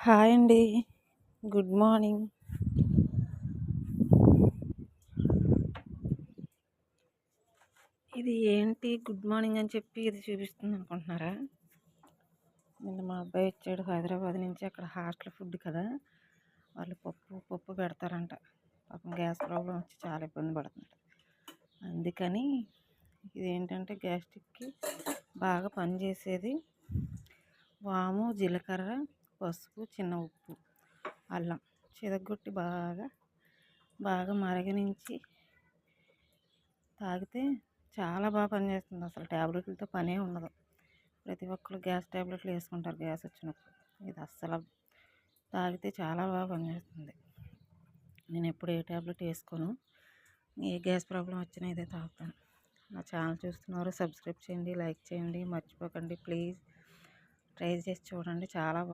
Hi అండి. Good morning. ఇది ఏంటి గుడ్ మార్నింగ్ అని చెప్పి ఇది చూపిస్తుంది అనుకుంటున్నారా? నిన్న మా అబ్బాయి వచ్చాడు హైదరాబాద్ నుంచి. అక్కడ హాస్టల్ ఫుడ్ కదా, వాళ్ళు పప్పు పెడతారంట. పాపం గ్యాస్ ప్రాబ్లం వచ్చి చాలా ఇబ్బంది పడుతున్నాడు. అందుకని ఇదేంటంటే గ్యాస్ట్రిక్కి బాగా పనిచేసేది వాము, జీలకర్ర, పసుపు, చిన్న ఉప్పు, అల్లం చితగొట్టి బాగా బాగా మరగనించి తాగితే చాలా బాగా పనిచేస్తుంది. అసలు ట్యాబ్లెట్లతో పనే ఉండదు. ప్రతి ఒక్కరు గ్యాస్ ట్యాబ్లెట్లు వేసుకుంటారు గ్యాస్ వచ్చినప్పుడు. ఇది అస్సలు తాగితే చాలా బాగా పనిచేస్తుంది. నేను ఎప్పుడు ఏ ట్యాబ్లెట్ వేసుకోను. ఏ గ్యాస్ ప్రాబ్లం వచ్చినా ఇదే తాగుతాను. నా ఛానల్ చూస్తున్నారు, సబ్స్క్రైబ్ చేయండి, లైక్ చేయండి, మర్చిపోకండి ప్లీజ్. ట్రై చేసి చూడండి, చాలా